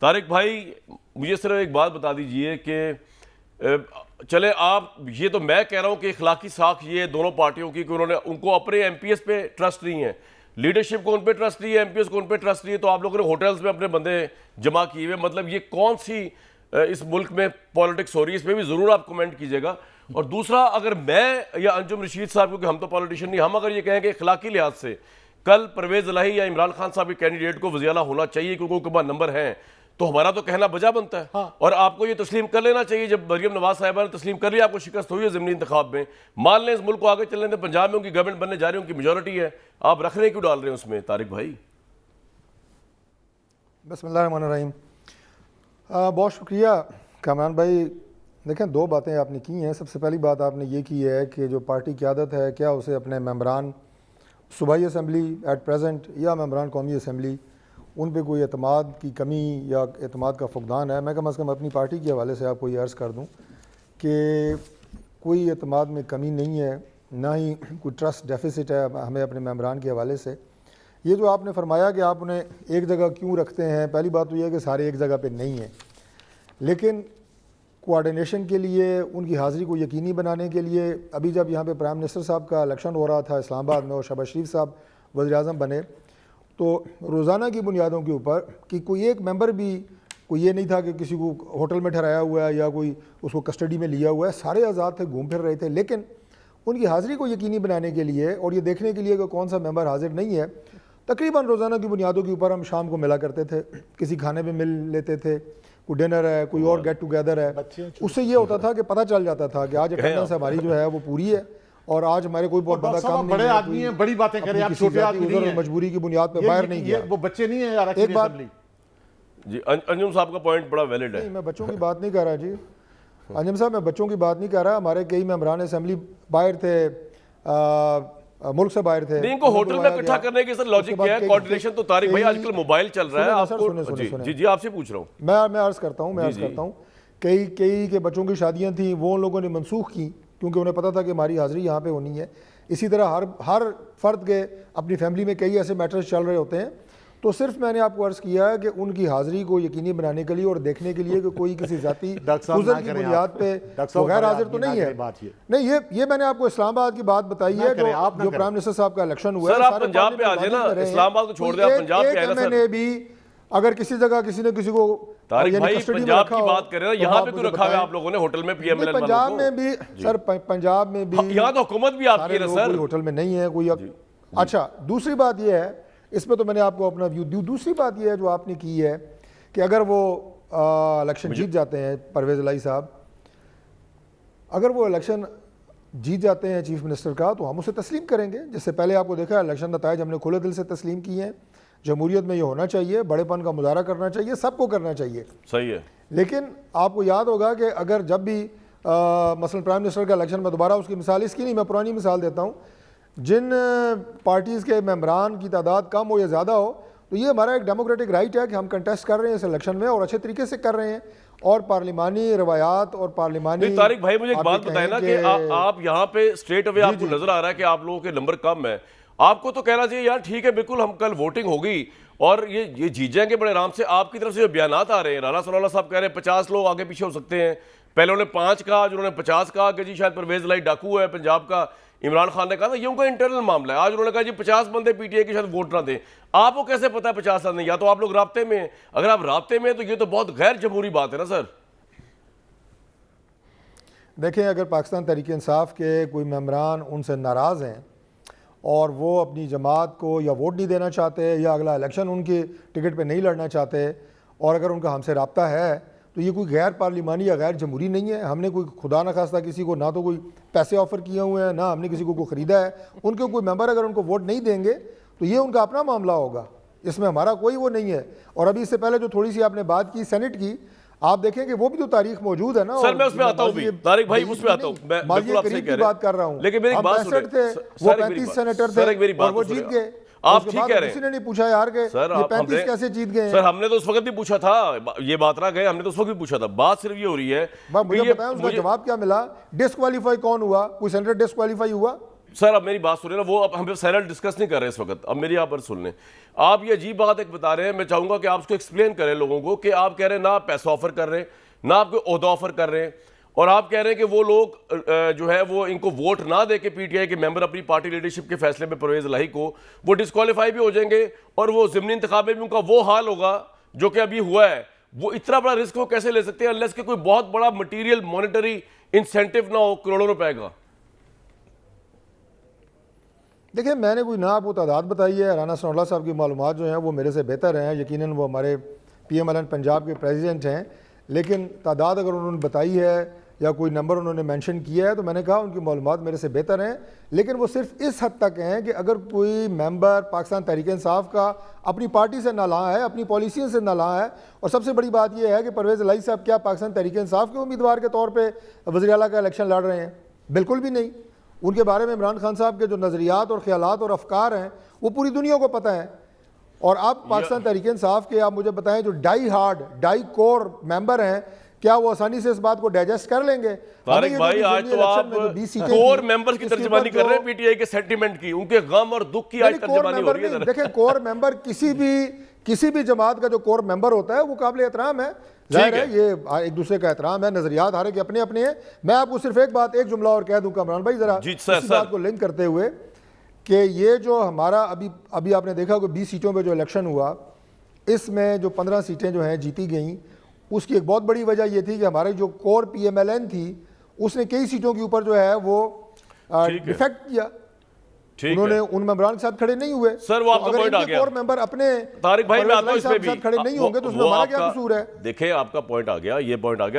तारिक भाई, मुझे सिर्फ एक बात बता दीजिए कि चले आप, ये तो मैं कह रहा हूं कि इखलाकी साख ये दोनों पार्टियों की कि उन्होंने उनको अपने एमपीएस पे ट्रस्ट नहीं है, लीडरशिप को उन पे ट्रस्ट नहीं है, एमपीएस को उन पे ट्रस्ट नहीं है, तो आप लोगों ने होटल्स में अपने बंदे जमा किए हुए, मतलब ये कौन सी इस मुल्क में पॉलिटिक्स हो रही है, इस पर भी ज़रूर आप कमेंट कीजिएगा। और दूसरा, अगर मैं या अंजुम रशीद साहब, क्योंकि हम तो पॉलिटिशियन नहीं, हम अगर ये कहें कि इखलाकी लिहाज से कल परवेज इलाही या इमरान खान साहब के कैंडिडेट को वज़ीर आला होना चाहिए क्योंकि उनके पास नंबर हैं, तो हमारा तो कहना बजा बनता है। हाँ। और आपको ये तस्लीम कर लेना चाहिए, जब मरियम नवाज साहिबा ने तस्लीम कर लिया आपको शिकस्त हुई है ज़मीनी इंतखाब में, मान लें इस मुल्क को आगे चलने दें, पंजाब में उनकी गवर्नमेंट बनने जा रही है, उनकी मेजोरिटी है, आप रखने क्यों डाल रहे हैं उसमें तारिक भाई? बिस्मिल्लाहिर्रहमानिर्रहीम। बहुत शुक्रिया कामरान भाई। देखें, दो बातें आपने की हैं। सबसे पहली बात आपने ये की है कि जो पार्टी की आदत है, क्या उसे अपने मेंबरान सूबाई असम्बली एट प्रेजेंट या मेंबरान कौमी असम्बली उन पे कोई एतमाद की कमी या एतमाद का फुकदान है। मैं कम अज़ कम अपनी पार्टी के हवाले से आपको ये अर्ज़ कर दूँ कि कोई एतमाद में कमी नहीं है, ना ही कोई ट्रस्ट डेफिसिट है हमें अपने मेंबरान के हवाले से। ये जो आपने फरमाया कि आप उन्हें एक जगह क्यों रखते हैं, पहली बात तो यह है कि सारे एक जगह पे नहीं हैं, लेकिन कोऑर्डिनेशन के लिए, उनकी हाज़िरी को यकीनी बनाने के लिए, अभी जब यहाँ पे प्राइम मिनिस्टर साहब का इलेक्शन हो रहा था इस्लामाबाद में और शहबाज शरीफ साहब वज़ीर-ए-आज़म बने, तो रोज़ाना की बुनियादों के ऊपर कि कोई एक मेंबर भी, कोई ये नहीं था कि किसी को होटल में ठहराया हुआ है या कोई उसको कस्टडी में लिया हुआ है, सारे आज़ाद थे, घूम फिर रहे थे। लेकिन उनकी हाज़िरी को यकीनी बनाने के लिए और ये देखने के लिए कि कौन सा मेंबर हाजिर नहीं है, तकरीबन रोज़ाना की बुनियादों के ऊपर हम शाम को मिला करते थे, किसी खाने में मिल लेते थे, कोई डिनर है, कोई और गेट टुगेदर है। उससे ये होता था कि पता चल जाता था कि आज अटेंडेंस हमारी जो है वो पूरी है और आज हमारे कोई बहुत बड़ा काम नहीं बड़े है, आदमी हैं, बड़ी बातें करें, आप छोटे आदमी नहीं हैं, मजबूरी की बुनियाद पे बाहर नहीं गया। वो बच्चे नहीं है यार। एक बात जी, अंजुम साहब का पॉइंट बड़ा वैलिड है। नहीं, मैं बच्चों की बात नहीं कर रहा जी अंजुम साहब, मैं बच्चों की बात नहीं कर रहा। हमारे कई मेंबरान असेंबली बाहर थे, मुल्क से बाहर थे। इनको होटल में इकट्ठा करने की सर लॉजिक क्या है? कोऑर्डिनेशन तो तारिक भाई आजकल मोबाइल चल रहा है, आपको जी जी आपसे पूछ रहा हूँ। मैं अर्ज करता हूँ, कई के बच्चों की शादियां थी, वो उन लोगों ने मनसूख की क्योंकि उन्हें पता था कि हमारी हाजिरी यहाँ पे होनी है। इसी तरह हर फर्द के अपनी फैमिली में कई ऐसे मैटर्स चल रहे होते हैं, तो सिर्फ मैंने आपको अर्ज़ किया है कि उनकी हाज़िरी को यकीनी बनाने के लिए और देखने के लिए कि कोई किसी जाती गुज़र की बुनियाद पे गैर हाजिर तो नहीं है। नहीं, ये मैंने आपको इस्लामाबाद की बात बताई है, जो प्राइम मिनिस्टर साहब का इलेक्शन हुआ है। आप पंजाब पे आ जाए ना, इस्लामाबाद को छोड़ दे, आप पंजाब पे आए ना सर। भी अगर किसी जगह किसी ने किसी को तारिक भाई पंजाब की बात करें ना, यहाँ पे क्यों रखा है आप लोगों ने होटल में पीएमएल? पंजाब में भी सर, पंजाब में भी यहाँ तो हुकूमत भी आपकी है सर, होटल में नहीं है कोई। अच्छा, दूसरी बात यह है, इसमें तो मैंने आपको अपना व्यू दी। दूसरी बात यह है जो आपने की है कि अगर वो इलेक्शन जीत जाते हैं, परवेज इलाही साहब अगर वो इलेक्शन जीत जाते हैं चीफ मिनिस्टर का, तो हम उसे तस्लीम करेंगे। जिससे पहले आपको देखा इलेक्शन नताइज हमने खुले दिल से तस्लीम किए हैं। जमहूरियत में ये होना चाहिए, बड़ेपन का मुजाहरा करना चाहिए, सबको करना चाहिए, सही है। लेकिन आपको याद होगा कि अगर जब भी मसलन प्राइम मिनिस्टर का इलेक्शन में दोबारा, उसकी मिसाल इसकी नहीं, मैं पुरानी मिसाल देता हूँ, जिन पार्टीज़ के मेंबरान की तादाद कम हो या ज़्यादा हो, तो ये हमारा एक डेमोक्रेटिक राइट है कि हम कंटेस्ट कर रहे हैं इस इलेक्शन में और अच्छे तरीके से कर रहे हैं। और पार्लिमानी रवायात और पार्लिमानी। तारिक भाई मुझे एक बात बताएं ना कि आप यहाँ पे स्ट्रेट अवे आपको नजर आ रहा है कि आप लोगों के नंबर कम है, आपको तो कहना चाहिए यार ठीक है, बिल्कुल हम कल वोटिंग होगी और ये जीत जाएंगे बड़े आराम से। आपकी तरफ से जो बयानात आ रहे हैं, राना सलाउल्लाह साहब कह रहे हैं 50 लोग आगे पीछे हो सकते हैं, पहले उन्होंने 5 कहा, जिन्होंने 50 कहा कि जी शायद परवेज इलाही डाकू है पंजाब का, इमरान खान ने कहा था ये उनका इंटरनल मामला है, आज उन्होंने कहा जी 50 बंदे पीटीआई के शायद वोट ना दें। आपको कैसे पता है 50 नहीं? या तो आप लोग राब्ते में, अगर आप राब्ते में तो ये तो बहुत गैर जमहूरी बात है ना सर। देखें, अगर पाकिस्तान तहरीक इंसाफ के कोई मेंबरान उनसे नाराज़ हैं और वो अपनी जमात को या वोट नहीं देना चाहते या अगला इलेक्शन उनके टिकट पे नहीं लड़ना चाहते, और अगर उनका हमसे रब्ता है, तो ये कोई गैर पार्लिमानी या गैर जमहूरी नहीं है। हमने कोई खुदा न खास्ता किसी को ना तो कोई पैसे ऑफर किए हुए हैं, ना हमने किसी को ख़रीदा है। उनके कोई मेंबर अगर उनको वोट नहीं देंगे तो ये उनका अपना मामला होगा, इसमें हमारा कोई वो नहीं है। और अभी इससे पहले जो थोड़ी सी आपने बात की सेनेट की, आप देखें कि वो भी तो तारीख मौजूद है ना। सर मैं उसमें आता हूं, तारिक भाई उसमें आता हूं, मैं बिल्कुल आपसे कह बात कर रहा हूं। लेकिन मेरी बात सुनिए, वो 35 सेनेटर थे और वो जीत गए। आप ठीक कह रहे हैं, किसी ने नहीं पूछा यार के सर ये 35 कैसे जीत गए। सर हमने तो उस वक्त भी पूछा था, ये बात ना गए, हमने तो उस वक्त भी पूछा था। बात सिर्फ ये हो रही है, मुझे बताया उसका जवाब क्या मिला? डिस्क्वालीफाई कौन हुआ? कोई सेनेटर डिस्क्वालीफाई हुआ? सर अब मेरी बात सुनिए ना, वो अब हम साइलेंट डिस्कस नहीं कर रहे इस वक्त, अब मेरी आप पर सुन लें। आप ये अजीब बात एक बता रहे हैं, मैं चाहूंगा कि आप उसको एक्सप्लेन करें लोगों को कि आप कह रहे हैं ना आप पैसा ऑफर कर रहे हैं, ना आप कोई ओहदा ऑफर कर रहे हैं, और आप कह रहे हैं कि वो लोग जो है वो इनको वोट ना दे के पीटीआई के मेंबर अपनी पार्टी लीडरशिप के फैसले पे परवेज इलाही को वो डिस्क्वालीफाई भी हो जाएंगे और वो ज़िमनी इंतखाब में भी उनका वो हाल होगा जो कि अभी हुआ है। वो इतना बड़ा रिस्क वो कैसे ले सकते हैं अनलेस कि कोई बहुत बड़ा मटीरियल मॉनेटरी इंसेंटिव ना हो करोड़ों रुपए का। देखिए, मैंने कोई ना आपको तादाद बताई है, राना सनौल्ला साहब की मालूमात जो हैं वो मेरे से बेहतर हैं, यकीनन वो हमारे PMLN पंजाब के प्रेसिडेंट हैं, लेकिन तादाद अगर उन्होंने बताई है या कोई नंबर उन्होंने मेंशन किया है तो मैंने कहा उनकी मालूमात मेरे से बेहतर हैं, लेकिन वो सिर्फ इस हद तक हैं कि अगर कोई मेंबर पाकिस्तान तहरीक इंसाफ का अपनी पार्टी से नालां है, अपनी पॉलिसियों से नालां है, और सबसे बड़ी बात यह है कि परवेज़ इलाही साहब क्या पाकिस्तान तहरीक इंसाफ के उम्मीदवार के तौर पर वज़ीर आला का इलेक्शन लड़ रहे हैं? बिल्कुल भी नहीं। उनके बारे में इमरान खान साहब के जो नज़रियात और ख्यालात और अफकार हैं वो पूरी दुनिया को पता है। और अब पाकिस्तान तहरीक इंसाफ के आप मुझे बताएं जो डाई कोर मेंबर हैं, क्या वो आसानी से इस बात को डाइजेस्ट कर लेंगे? तारिक भाई, आज तो आप कोर मेंबर्स की तर्जुमानी कर रहे हैं पीटीआई के सेंटीमेंट की, उनके गम और दुख की आज तर्जुमानी हो रही है। देखिए, कोर मेंबर किसी भी जमात का जो कोर मेंबर होता है वो काबिल एहतराम है, जाहिर है ये एक दूसरे का एहतराम है, नजरियात हर एक अपने अपने हैं। मैं आपको सिर्फ एक जुमला और कह दूं कमरान भाई, जरा इस बात को लिंक करते हुए कि ये जो हमारा अभी आपने देखा कि 20 सीटों पे जो इलेक्शन हुआ, इसमें जो 15 सीटें जो हैं जीती गई, उसकी एक बहुत बड़ी वजह ये थी कि हमारी जो कोर PMLN थी उसने कई सीटों के ऊपर जो है वो डिफेक्ट किया, उन्होंने उन मेंबरान के साथ खड़े नहीं हुए। सर वो आपका पॉइंट आ गया। कोर मेंबर अपने तारिक भाई मैं आता हूं इस पे भी खड़े नहीं होंगे तो उसमें हमारा क्या कसूर है? देखिए आपका पॉइंट आ गया, ये पॉइंट आ गया।